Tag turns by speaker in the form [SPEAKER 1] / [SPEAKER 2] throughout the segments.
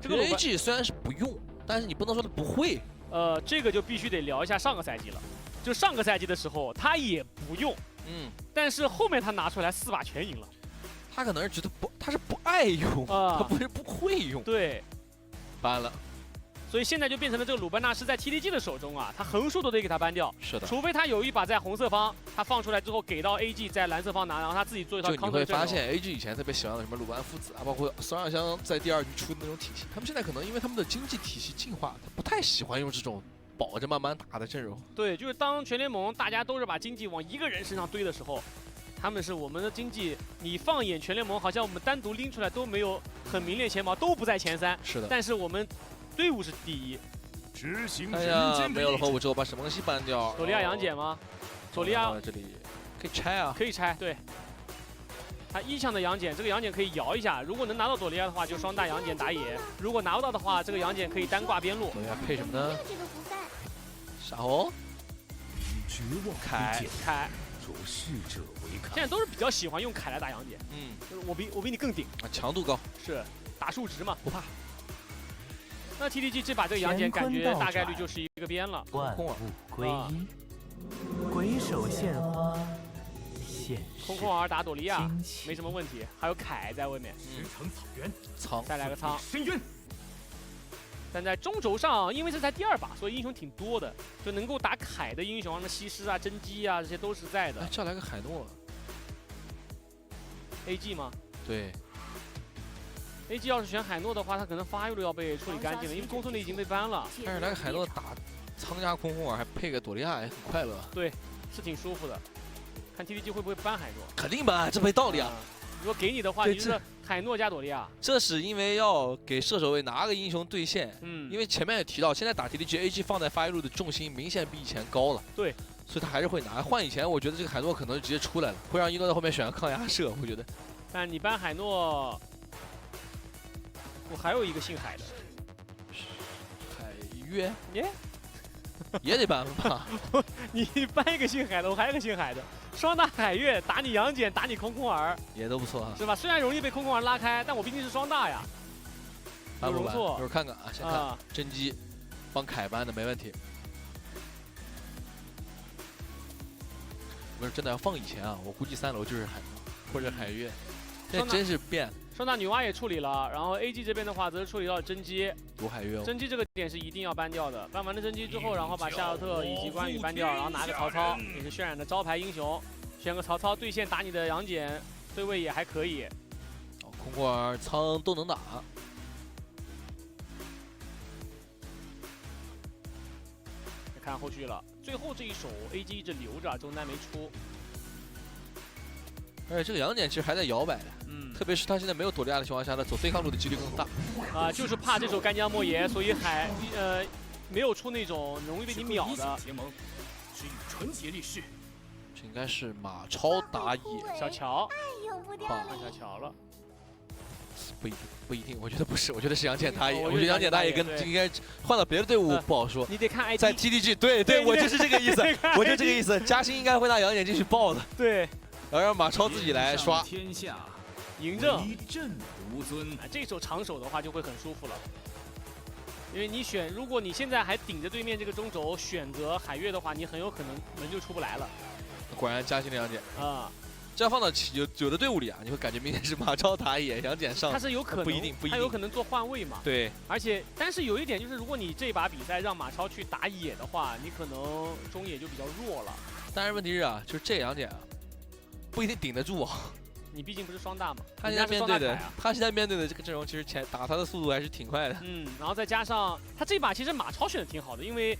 [SPEAKER 1] 这个 AG 虽然是不用，但是你不能说他不会。
[SPEAKER 2] 这个就必须得聊一下上个赛季了。就上个赛季的时候，他也不用，但是后面他拿出来4把全赢了。
[SPEAKER 1] 他可能是觉得他是不爱用，他不是不会用。
[SPEAKER 2] 对，
[SPEAKER 1] 搬了。
[SPEAKER 2] 所以现在就变成了这个鲁班纳是在 TDG 的手中啊，他横竖都得给他搬掉。
[SPEAKER 1] 是的，
[SPEAKER 2] 除非他有一把在红色方，他放出来之后给到 AG 在蓝色方拿，然后他自己做一套 counter。
[SPEAKER 1] 就你会发现 AG 以前特别喜欢的什么鲁班父子啊，包括孙二香在第2局出的那种体系，他们现在可能因为他们的经济体系进化，他不太喜欢用这种保着慢慢打的阵容。
[SPEAKER 2] 对，就是当全联盟大家都是把经济往一个人身上堆的时候，他们是我们的经济，你放眼全联盟，好像我们单独拎出来都没有很名列前茅，都不在前3。
[SPEAKER 1] 是的，
[SPEAKER 2] 但是我们队伍是第1。
[SPEAKER 3] 执行
[SPEAKER 1] 哎呀，没有了火舞之后把什么东西搬掉？
[SPEAKER 2] 佐利亚杨戬吗？佐利亚
[SPEAKER 1] 这里可以拆啊，
[SPEAKER 2] 可以拆。对，他1项的杨戬，这个杨戬可以摇一下，如果能拿到佐利亚的话，就双大杨戬打野；如果拿不到的话，这个杨戬可以单挂边路。
[SPEAKER 1] 佐利亚配什么呢？傻红，凯。
[SPEAKER 2] 现在都是比较喜欢用凯来打杨戬，就是我比你更顶
[SPEAKER 1] 啊，强度高，
[SPEAKER 2] 是打数值嘛，
[SPEAKER 1] 不怕。
[SPEAKER 2] 那 TDG 这把这个杨戬感觉大概率就是一个边了。
[SPEAKER 4] 万物归一，鬼手献花，现世
[SPEAKER 2] 空空儿打朵利亚没什么问题，还有凯在外面。
[SPEAKER 3] 驰骋草原，
[SPEAKER 1] 仓
[SPEAKER 2] 再来个仓。
[SPEAKER 3] 深渊。
[SPEAKER 2] 但在中轴上，因为这才第2把，所以英雄挺多的，就能够打凯的英雄，什么西施啊、甄姬啊，这些都是在的。
[SPEAKER 1] 哎，这来个海诺
[SPEAKER 2] ，AG 吗？
[SPEAKER 1] 对。
[SPEAKER 2] AG 要是选海诺的话，他可能发育都要被处理干净了，因为公孙离已经被ban了。
[SPEAKER 1] 但是来个海诺打仓加空空儿，还配个朵利亚，也很快乐。
[SPEAKER 2] 对，是挺舒服的。看 TDG 会不会ban海诺？
[SPEAKER 1] 肯定ban，这没道理啊！
[SPEAKER 2] 如果给你的话，你就是海诺加朵利亚。
[SPEAKER 1] 这是因为要给射手位拿个英雄兑现。因为前面也提到，现在打 TDG，AG 放在发育路的重心明显比以前高了。
[SPEAKER 2] 对，
[SPEAKER 1] 所以他还是会拿。换以前，我觉得这个海诺可能直接出来了，会让一诺在后面选个抗压射，我觉得。
[SPEAKER 2] 但你ban海诺。我还有一个姓海的，
[SPEAKER 1] 海月
[SPEAKER 2] 耶，
[SPEAKER 1] 也得搬吧？
[SPEAKER 2] 你搬一个姓海的，我还有一个姓海的，双大海月打你杨戬，打你空空儿，
[SPEAKER 1] 也都不错啊，
[SPEAKER 2] 是吧？虽然容易被空空儿拉开，但我毕竟是双大呀。
[SPEAKER 1] 搬不搬？
[SPEAKER 2] 一会
[SPEAKER 1] 儿看看啊，先看甄姬帮凯搬的没问题。不是真的要放以前啊，我估计3楼就是海诺或者海月，这真是变了。
[SPEAKER 2] 双大女娲也处理了，然后 AG 这边的话则是处理到了甄姬。
[SPEAKER 1] 毒海月哦。
[SPEAKER 2] 甄姬这个点是一定要搬掉的，搬完了甄姬之后，然后把夏洛特以及关羽搬掉，然后拿个曹操，也是渲染的招牌英雄。选个曹操兑现打你的杨戬，对位也还可以。
[SPEAKER 1] 哦，空空儿、仓都能打。
[SPEAKER 2] 看后续了，最后这一手 AG 一直留着，中单没出。
[SPEAKER 1] 而且这个杨戬其实还在摇摆的，特别是他现在没有朵利亚的情况下呢，走对抗路的几率更大。
[SPEAKER 2] 就是怕这手干将莫邪，所以没有出那种容易被你秒的。
[SPEAKER 3] 结盟，只与纯洁立誓。
[SPEAKER 1] 这应该是马超打野，
[SPEAKER 2] 小乔，
[SPEAKER 1] 换
[SPEAKER 2] 小乔了。
[SPEAKER 1] 不一定，我觉得不是，我觉得是杨戬打野，我觉得杨戬打野跟应该换到别的队伍不好说。
[SPEAKER 2] 你得看 ID，
[SPEAKER 1] 在 TDG， 对，我就是这个意思，我就这个意思。嘉兴应该会拿杨戬进去爆的，
[SPEAKER 2] 对，
[SPEAKER 1] 然后让马超自己来刷。
[SPEAKER 3] 天下
[SPEAKER 2] 嬴政，
[SPEAKER 3] 一阵独尊。
[SPEAKER 2] 这手长手的话就会很舒服了，因为你选，如果你现在还顶着对面这个中轴选择海月的话，你很有可能门就出不来了。
[SPEAKER 1] 果然嘉兴的杨戬
[SPEAKER 2] 啊。
[SPEAKER 1] 这样放到有的队伍里啊，你会感觉明显是马超打野，杨戬上。
[SPEAKER 2] 他是有可能，
[SPEAKER 1] 不一定，
[SPEAKER 2] 他有可能做换位嘛。
[SPEAKER 1] 对。
[SPEAKER 2] 但是有一点就是，如果你这把比赛让马超去打野的话，你可能中野就比较弱了。
[SPEAKER 1] 但是问题是啊，就是这杨戬啊，不一定顶得住啊。
[SPEAKER 2] 你毕竟不是双大嘛。
[SPEAKER 1] 他现在面对的这个阵容，其实打他的速度还是挺快的。
[SPEAKER 2] 然后再加上他这把其实马超选的挺好的，因为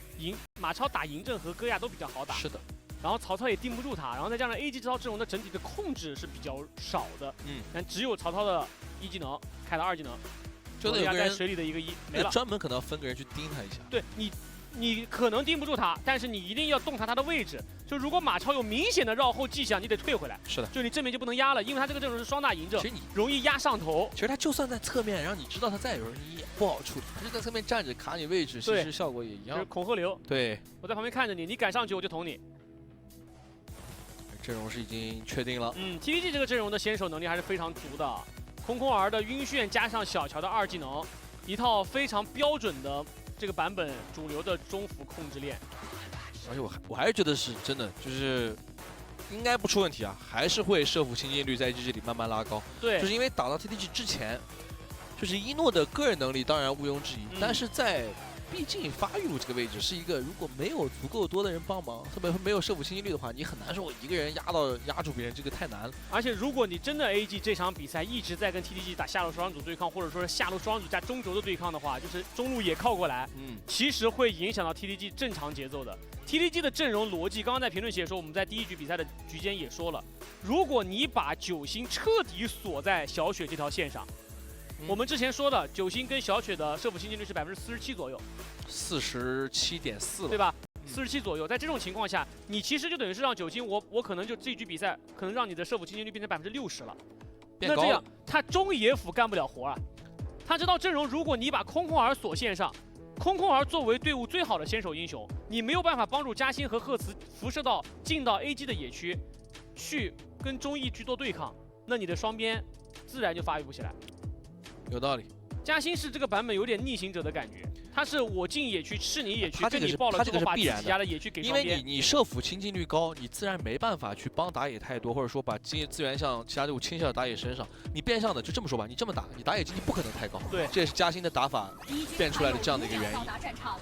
[SPEAKER 2] 马超打嬴政和戈亚都比较好打。
[SPEAKER 1] 是的。
[SPEAKER 2] 然后曹操也定不住他，然后再加上 AG 这套阵容的整体的控制是比较少的，但只有曹操的1技能，凯的2技能，
[SPEAKER 1] 就有个人
[SPEAKER 2] 在水里的一个1没了，
[SPEAKER 1] 专门可能要分个人去盯他一下。
[SPEAKER 2] 对你可能盯不住他，但是你一定要洞察他的位置。就如果马超有明显的绕后迹象，你得退回来。
[SPEAKER 1] 是的，
[SPEAKER 2] 就你正面就不能压了，因为他这个阵容是双大嬴政，
[SPEAKER 1] 其实你
[SPEAKER 2] 容易压上头。
[SPEAKER 1] 其实他就算在侧面，然后你知道他在的时候，你也不好处理。他就在侧面站着卡你位置，其实效果也一样。
[SPEAKER 2] 就是恐吓流。
[SPEAKER 1] 对，
[SPEAKER 2] 我在旁边看着你，你敢上去我就捅你。
[SPEAKER 1] 阵容是已经确定了。
[SPEAKER 2] TDG 这个阵容的先手能力还是非常足的。空空儿的晕眩加上小乔的2技能，一套非常标准的这个版本主流的中服控制链。
[SPEAKER 1] 而且我还是觉得是真的，就是应该不出问题啊，还是会射辅清净率在 AG 这里慢慢拉高。
[SPEAKER 2] 对，
[SPEAKER 1] 就是因为打到 TTG 之前，就是一诺的个人能力当然毋庸置疑，但是在毕竟发育路这个位置是一个，如果没有足够多的人帮忙，特别没有射辅清净率的话，你很难说我一个人压住别人，这个太难了。
[SPEAKER 2] 而且如果你真的 AG 这场比赛一直在跟 TTG 打下路双人组对抗，或者说是下路双人组加中轴的对抗的话，就是中路也靠过来，其实会影响到 TTG 正常节奏的。TTG 的阵容逻辑，刚刚在评论区也说，我们在第一局比赛的局间也说了，如果你把9星彻底锁在小雪这条线上，我们之前说的9星跟小雪的射辅清净率是47%左右
[SPEAKER 1] ，47.4%，
[SPEAKER 2] 对吧？47左右，在这种情况下，你其实就等于是让9星，我可能就这局比赛可能让你的射辅清净率变成60%了。那这样，他中野辅干不了活啊。他这套阵容，如果你把空空儿锁线上，空空儿作为队伍最好的先手英雄，你没有办法帮助嘉欣和赫茨辐射到进到 AG 的野区，去跟中艺去做对抗，那你的双边自然就发育不起来。
[SPEAKER 1] 有道理。
[SPEAKER 2] 嘉欣是这个版本有点逆行者的感觉，他是我进野区吃你野区，跟
[SPEAKER 1] 他这个是
[SPEAKER 2] 你爆了之后把自
[SPEAKER 1] 必然
[SPEAKER 2] 己家的野区给
[SPEAKER 1] 因
[SPEAKER 2] 双边。
[SPEAKER 1] 为你射辅清净率高，你自然没办法去帮打野太多，或者说把资源向其他队伍倾斜到打野身上。你变相的就这么说吧，你这么打，你打野经济不可能太高。
[SPEAKER 2] 对，
[SPEAKER 1] 这也是嘉欣的打法变出来的这样的一个原因。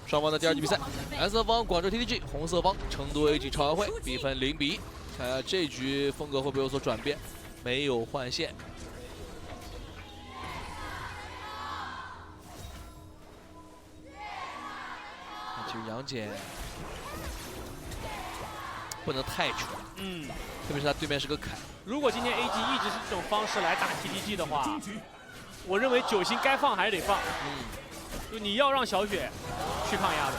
[SPEAKER 1] 双方的第二局比赛，蓝色方广州 TTG， 红色方成都 AG 超玩会，比分0-1。看下这局风格会不会有所转变？没有换线。其实杨戬不能太蠢，特别是他对面是个凯。
[SPEAKER 2] 如果今天 AG 一直是这种方式来打 TTG 的话，我认为9星该放还是得放。就你要让小雪去抗压的，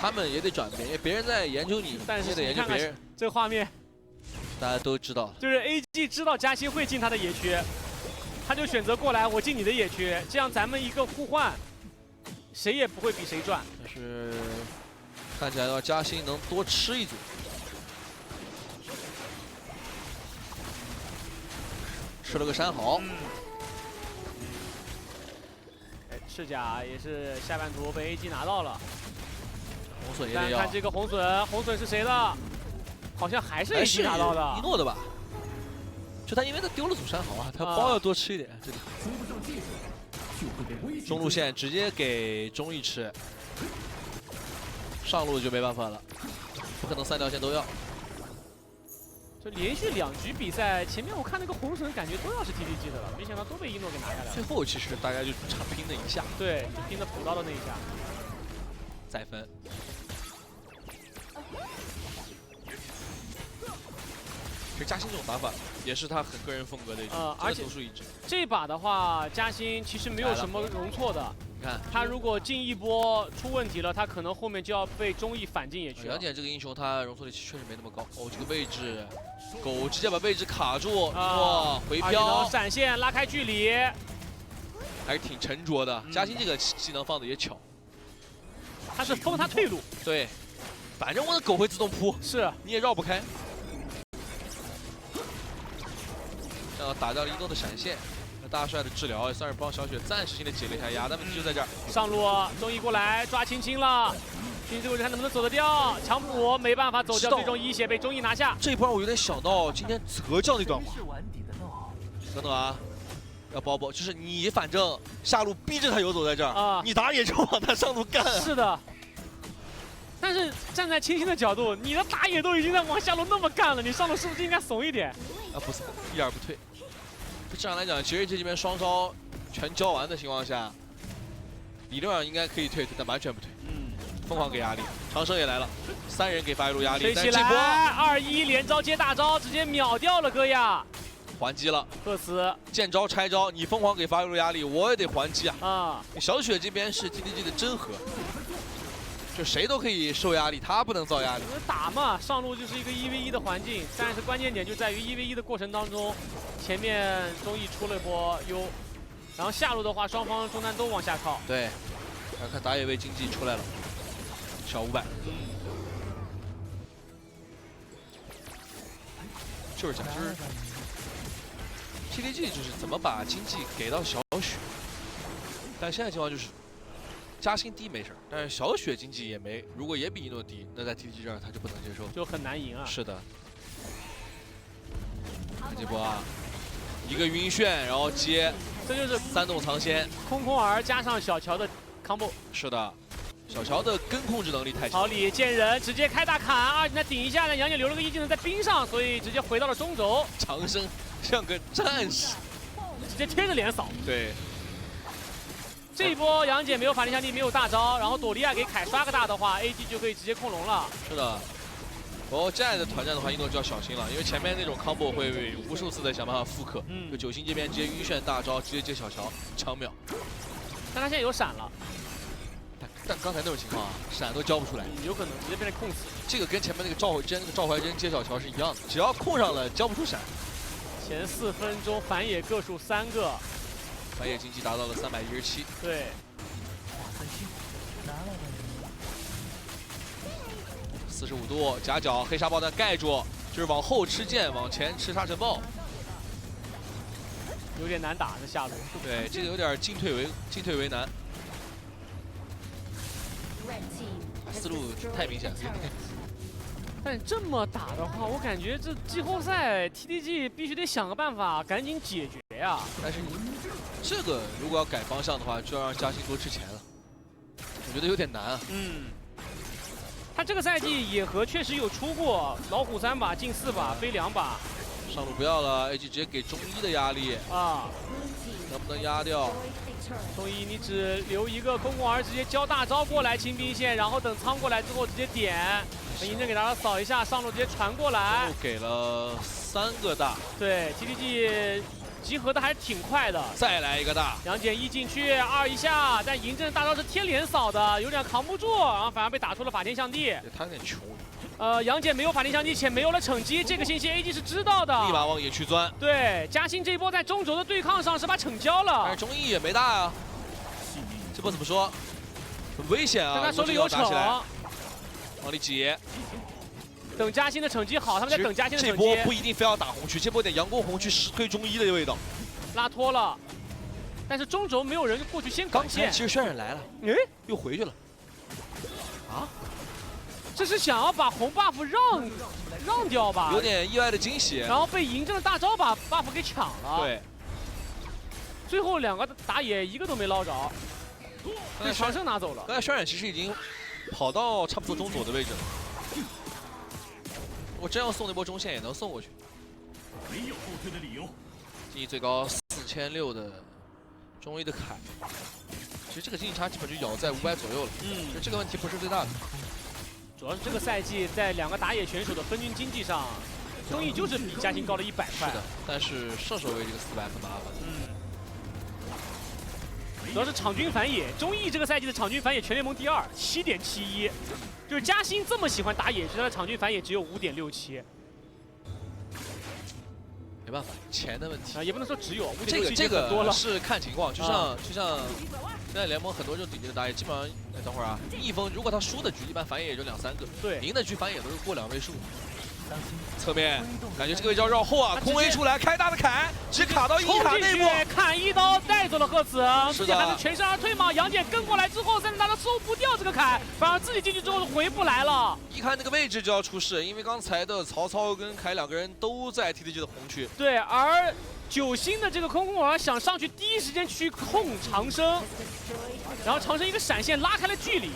[SPEAKER 1] 他们也得转变，因为别人在研究你，
[SPEAKER 2] 但是
[SPEAKER 1] 也得研究别人。
[SPEAKER 2] 这个画面，
[SPEAKER 1] 大家都知道，
[SPEAKER 2] 就是 AG 知道嘉欣会进他的野区，他就选择过来，我进你的野区，这样咱们一个互换。谁也不会比谁赚，
[SPEAKER 1] 但是看起来的话，嘉欣能多吃一组。吃了个山豪。
[SPEAKER 2] 赤甲也是下半图被 AG 拿到了。
[SPEAKER 1] 红隼也得要。
[SPEAKER 2] 看这个红隼，红隼是谁的？好像还是 AG 拿到的。
[SPEAKER 1] 一诺的吧？就他因为他丢了组山豪啊，他包要多吃一点。这里。中路线直接给中艺吃，上路就没办法了，不可能3条线都要。
[SPEAKER 2] 就连续2局比赛，前面我看那个红隼感觉都要是 TTG 的了，没想到都被一诺给拿下来了。
[SPEAKER 1] 最后其实大家就差拼了一下，
[SPEAKER 2] 对，就拼的补刀的那一下，
[SPEAKER 1] 再分。其实嘉欣这种打法也是他很个人风格的一种，
[SPEAKER 2] 而且
[SPEAKER 1] 独树一帜。
[SPEAKER 2] 这把的话，嘉欣其实没有什么容错的。
[SPEAKER 1] 你看，
[SPEAKER 2] 他如果进一波出问题了，他可能后面就要被中艺反进野区了。
[SPEAKER 1] 杨戬这个英雄他容错率确实没那么高。哦，这个位置，狗直接把位置卡住，哇，回飘，
[SPEAKER 2] 闪现拉开距离，
[SPEAKER 1] 还是挺沉着的。嘉欣这个技能放的也巧，
[SPEAKER 2] 他是封他退路。
[SPEAKER 1] 对，反正我的狗会自动扑，
[SPEAKER 2] 是
[SPEAKER 1] 你也绕不开。这样打掉了一诺的闪现，那大帅的治疗也算是帮小雪暂时性的解了一下压，但问题就在这儿。
[SPEAKER 2] 上路中艺过来抓青青了，青青这个位置看能不能走得掉，强补没办法走掉，最终一血被中艺拿下。
[SPEAKER 1] 这一波我有点想到今天泽教那段话，等等啊，要包包，就是你反正下路逼着他游走在这儿，你打野就往他上路干。
[SPEAKER 2] 是的。但是站在青青的角度，你的打野都已经在往下路那么干了，你上路是不是应该怂一点？
[SPEAKER 1] 啊，不是，一点不退。正常来讲，其实这边双招全交完的情况下，理论上应该可以退，但完全不退。疯狂给压力，长生也来了，3人给发育路压力。
[SPEAKER 2] 推起来，2-1连招接大招，直接秒掉了戈亚。
[SPEAKER 1] 还击了，
[SPEAKER 2] 赫茨
[SPEAKER 1] 见招拆招，你疯狂给发育路压力，我也得还击啊！
[SPEAKER 2] 啊，
[SPEAKER 1] 小雪这边是 TTG 的真核。就谁都可以受压力，他不能造压力。
[SPEAKER 2] 打嘛，上路就是一个1v1的环境，但是关键点就在于1v1的过程当中，前面中艺出了一波优，然后下路的话，双方中单都往下靠。
[SPEAKER 1] 对，来看打野位经济出来了，小500。就是讲，就是 TTG 就是怎么把经济给到小雪。但现在情况就是，加薪低没事儿，但是小雪经济也没，如果也比一诺低，那在 TTG 这儿他就不能接受。
[SPEAKER 2] 就很难赢啊。
[SPEAKER 1] 是的。看这波啊，一个晕眩，然后接，
[SPEAKER 2] 这就是
[SPEAKER 1] 3动藏仙。
[SPEAKER 2] 空空儿加上小乔的 combo。
[SPEAKER 1] 是的，小乔的跟控制能力太强。
[SPEAKER 2] 草里见人直接开大砍，二技能顶一下呢，杨戬留了个一技能在冰上，所以直接回到了中轴，
[SPEAKER 1] 长生像个战士，
[SPEAKER 2] 直接贴着脸扫。
[SPEAKER 1] 对。
[SPEAKER 2] 这一波杨戬没有法力相地，没有大招，然后朵莉亚给凯刷个大的话 ，AD 就可以直接控龙了。
[SPEAKER 1] 是的。哦，这样的团战的话，一诺就要小心了，因为前面那种 combo 会无数次的想办法复刻。就九星这边直接晕眩大招，直接接小乔抢秒。
[SPEAKER 2] 但他现在有闪了。
[SPEAKER 1] 但刚才那种情况啊，闪都交不出来，
[SPEAKER 2] 有可能直接被人控死。
[SPEAKER 1] 这个跟前面那个赵怀真接小乔是一样的，只要控上了交不出闪。
[SPEAKER 2] 前4分钟反野个数3个，
[SPEAKER 1] 反野经济达到了317。
[SPEAKER 2] 对。
[SPEAKER 1] 45度夹角黑沙爆弹盖住，就是往后吃剑，往前吃沙尘暴，
[SPEAKER 2] 有点难打这下路。
[SPEAKER 1] 对，这个有点进退为难。思路太明显了。
[SPEAKER 2] 但这么打的话，我感觉这季后赛 TTG 必须得想个办法赶紧解决呀。
[SPEAKER 1] 但是你这个如果要改方向的话，就要让嘉兴多吃钱了，我觉得有点难啊。
[SPEAKER 2] 他这个赛季野核确实有出过老虎3把进4把飞2把，
[SPEAKER 1] 上路不要了 ，AG 直接给中一的压力
[SPEAKER 2] 啊，
[SPEAKER 1] 能不能压掉？
[SPEAKER 2] 中一你只留一个空空儿，直接交大招过来清兵线，然后等仓过来之后直接点，等嬴政给他扫一下，上路直接传过来，
[SPEAKER 1] 又给了3个大。
[SPEAKER 2] 对 TTG 集合的还是挺快的。
[SPEAKER 1] 再来一个大，
[SPEAKER 2] 杨戬一进去，2一下，但嬴政大招是贴脸扫的，有点扛不住，然后反而被打出了法天象地。
[SPEAKER 1] 他有点穷。
[SPEAKER 2] 杨戬没有法天象地，且没有了惩击，这个信息 AG 是知道的，
[SPEAKER 1] 立马往野区钻。
[SPEAKER 2] 对，嘉兴这一波在中轴的对抗上是把惩交了，
[SPEAKER 1] 但是中一也没大啊。这波怎么说？很危险啊！
[SPEAKER 2] 但他手里有惩，
[SPEAKER 1] 往里挤。
[SPEAKER 2] 等嘉兴的惩击好，他们在等嘉兴的惩击。
[SPEAKER 1] 这波不一定非要打红区，这波得阳光红区实推中一的味道。
[SPEAKER 2] 拉脱了，但是中轴没有人过去先扛线。
[SPEAKER 1] 其实渲染来了，
[SPEAKER 2] 哎，
[SPEAKER 1] 又回去了。啊？
[SPEAKER 2] 这是想要把红 buff 让掉吧？
[SPEAKER 1] 有点意外的惊喜。
[SPEAKER 2] 然后被嬴政的大招把 buff 给抢了。
[SPEAKER 1] 对。
[SPEAKER 2] 最后2个打野一个都没捞着，被长生拿走了。
[SPEAKER 1] 刚才渲染其实已经跑到差不多中左的位置了。我真要送那波中线也能送过去。
[SPEAKER 3] 没有后退的理由。
[SPEAKER 1] 经济最高4600的中一的凯，其实这个经济差基本就咬在500左右了。这个问题不是最大的。
[SPEAKER 2] 主要是这个赛季在2个打野选手的分均经济上，中一就是比嘉兴高了100块。
[SPEAKER 1] 是的，但是射手位这个400很麻烦。
[SPEAKER 2] 主要是场均反野，中一这个赛季的场均反野全联盟第2，7.71，就是嘉兴这么喜欢打野，他的场均反野只有5.67。
[SPEAKER 1] 没办法，钱的问题
[SPEAKER 2] 啊，也不能说只有
[SPEAKER 1] 5.67，这个是看情况，就像现在联盟很多这种顶级的打野，基本上等会儿啊，逆风如果他输的局，一般反野也就2、3个，
[SPEAKER 2] 对，
[SPEAKER 1] 赢的局反野都是过2位数。侧面感觉这个位置要绕后啊，空 A 出来开大的砍，只卡到1卡内部，
[SPEAKER 2] 砍1刀带走了赫兹，
[SPEAKER 1] 自
[SPEAKER 2] 己还能全身而退吗？杨戬跟过来之后，3人大招收不掉这个砍，反而自己进去之后回不来了。
[SPEAKER 1] 一看那个位置就要出事，因为刚才的曹操跟凯2个人都在 TTG 的红区。
[SPEAKER 2] 对，而9星的这个空空儿想上去第一时间去控长生，然后长生一个闪现拉开了距离。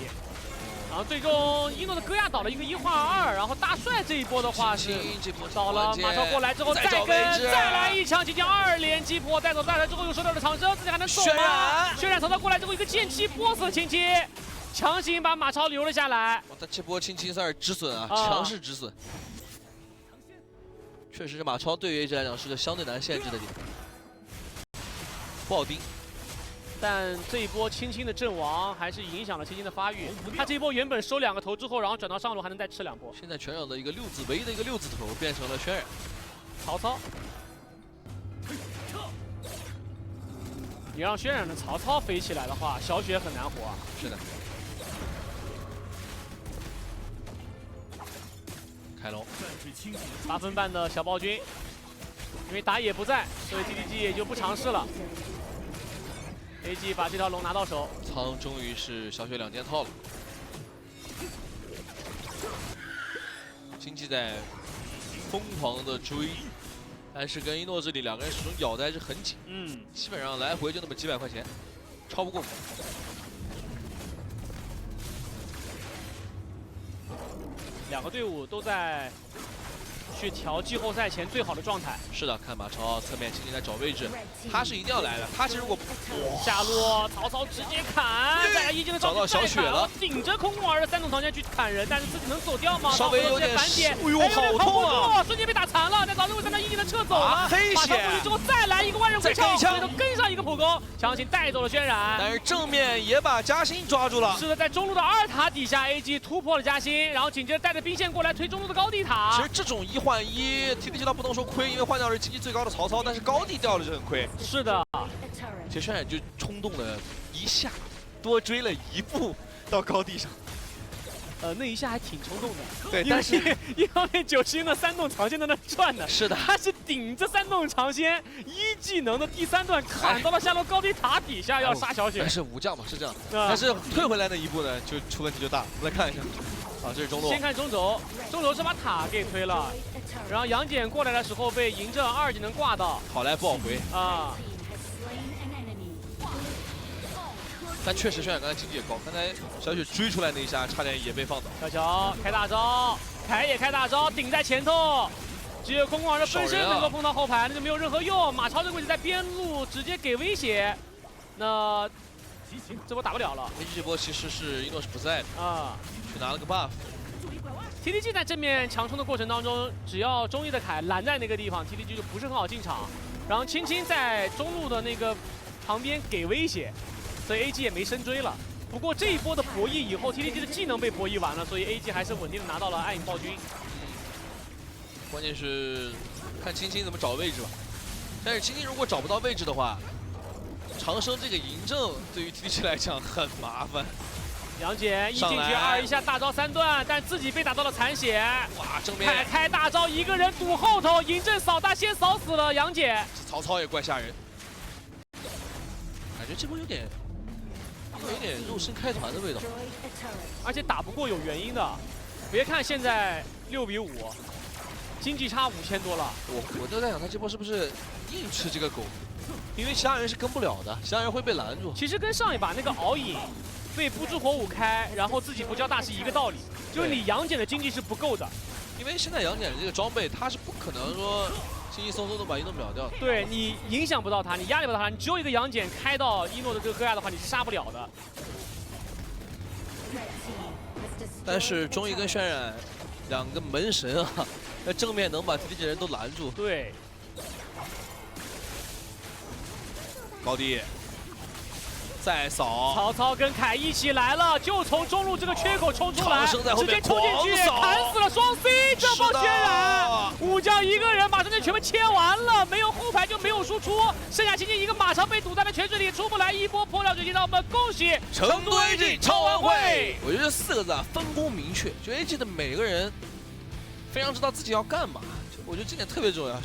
[SPEAKER 2] 然后最终一诺的戈亚倒了一个1换2，然后大帅这一波的话是倒了马超过来之后再来一枪，即将2连击破带走大帅之后又收掉了长生，自己还能走吗？渲染曹操过来之后一个剑气波死青青，强行把马超留了下来。
[SPEAKER 1] 哇，他这波青青算是止损啊，强势止损。确实，马超对于 AG 来讲是个相对难限制的点，不好盯。
[SPEAKER 2] 但这一波青青的阵亡还是影响了青青的发育。他这一波原本收2个头之后，然后转到上路还能再吃2波。
[SPEAKER 1] 现在全场的一个6字，唯一的一个6字头变成了渲染。
[SPEAKER 2] 曹操，你让渲染的曹操飞起来的话，小雪很难活啊。
[SPEAKER 1] 是的。凯龙
[SPEAKER 2] 8分半的小暴君，因为打野不在，所以 TTG 也就不尝试了。，AG 把这条龙拿到手，
[SPEAKER 1] 仓终于是小雪2件套了。经济在疯狂的追，但是跟一诺这里2个人始终咬的还是很紧，基本上来回就那么几百块钱，超不过。
[SPEAKER 2] 两个队伍都在去调季后赛前最好的状态。
[SPEAKER 1] 是的，看马超侧面轻轻在找位置，他是一定要来的。他是如果
[SPEAKER 2] 下落，曹操直接砍，再来一技的
[SPEAKER 1] 找到小雪了，
[SPEAKER 2] 顶着空空儿的3种长剑去砍人，但是自己能走掉吗？
[SPEAKER 1] 稍微有点
[SPEAKER 2] 反点，
[SPEAKER 1] 哎呦，好痛啊！
[SPEAKER 2] 瞬间被打残了，但老六会3到1技的撤走了，
[SPEAKER 1] 黑血
[SPEAKER 2] 马上过去之后再来一个万人回鞘，都跟上一个普攻，强行带走了轩然。
[SPEAKER 1] 但是正面也把嘉欣抓住了。
[SPEAKER 2] 是的，在中路的2塔底下 ，AG 突破了嘉欣，然后紧接着带着兵线过来推中路的高地塔。
[SPEAKER 1] 其实这种1换1 ，TTG 倒不能说亏，因为换掉是经济最高的曹操，但是高地掉了就很亏。
[SPEAKER 2] 是的，
[SPEAKER 1] 其实轩然就冲动了一下，多追了1步到高地上。
[SPEAKER 2] 那一下还挺冲动的。
[SPEAKER 1] 对，但是
[SPEAKER 2] 一方面九星的3洞长线在那转呢，
[SPEAKER 1] 是的，
[SPEAKER 2] 他是顶着3洞长线1技能的第3段砍到了下路高地塔底下，要杀小雪。
[SPEAKER 1] 但是武将嘛是这样，但是退回来那一步呢，就出问题就大了。我们来看一下，啊，这是中路。
[SPEAKER 2] 先看中轴，中轴是把塔给推了，然后杨戬过来的时候被嬴政2技能挂到，
[SPEAKER 1] 好来不好回
[SPEAKER 2] 啊。
[SPEAKER 1] 但确实轩辕刚才经济也高，刚才小雪追出来那一下，差点也被放倒。
[SPEAKER 2] 小乔开大招，凯也开大招，顶在前头，只有空空儿的分身能够碰到后排，那就没有任何用。马超这个位置在边路直接给威胁，那这波打不了了。
[SPEAKER 1] 这波其实是一诺是不在的
[SPEAKER 2] 啊，
[SPEAKER 1] 去拿了个 buff。TTG
[SPEAKER 2] 在正面强冲的过程当中，只要中一的凯拦在那个地方 ，TTG 就不是很好进场。然后青青在中路的那个旁边给威胁。所以 AG 也没深追了。不过这一波的博弈以后 ，TTG 的技能被博弈完了，所以 AG 还是稳定的拿到了暗影暴君。
[SPEAKER 1] 关键是看青青怎么找位置吧。但是青青如果找不到位置的话，长生这个嬴政对于 TTG 来讲很麻烦。
[SPEAKER 2] 杨戬一进去2一下大招3段，但自己被打到了残血。
[SPEAKER 1] 哇，正面
[SPEAKER 2] 凯开大招一个人堵后头，嬴政扫大先扫死了杨戬。
[SPEAKER 1] 曹操也怪吓人，感觉这波有点肉身开团的味道，
[SPEAKER 2] 而且打不过有原因的。别看现在6比5，经济差5000多了。
[SPEAKER 1] 我就在想他这波是不是硬吃这个狗，因为其他人是跟不了的，其他人会被拦住。
[SPEAKER 2] 其实跟上一把那个敖影被不知火舞开，然后自己不交大是一个道理，就是你杨戬的经济是不够的。
[SPEAKER 1] 因为现在杨戬的这个装备，他是不可能说轻轻松松的把一诺秒掉的。
[SPEAKER 2] 对你影响不到他，你压力不到他，你只有一个杨戬开到一诺的这个戈亚的话，你是杀不了的。
[SPEAKER 1] 但是中一跟轩辕2个门神啊，在正面能把 TTG 人都拦住。
[SPEAKER 2] 对，
[SPEAKER 1] 高地再扫，
[SPEAKER 2] 曹操跟凯一起来了，就从中路这个缺口冲出来，直接冲进去，砍死了双 C， 这波轩辕武将一个人把这些全部切完了，没有后排就没有输出，剩下青青一个马上被堵在了泉水里出不来，一波破掉绝境，让我们恭喜
[SPEAKER 1] 成都 AG 超玩会。我觉得4个字啊，分工明确，就 AG 的每个人非常知道自己要干嘛，我觉得这点特别重要。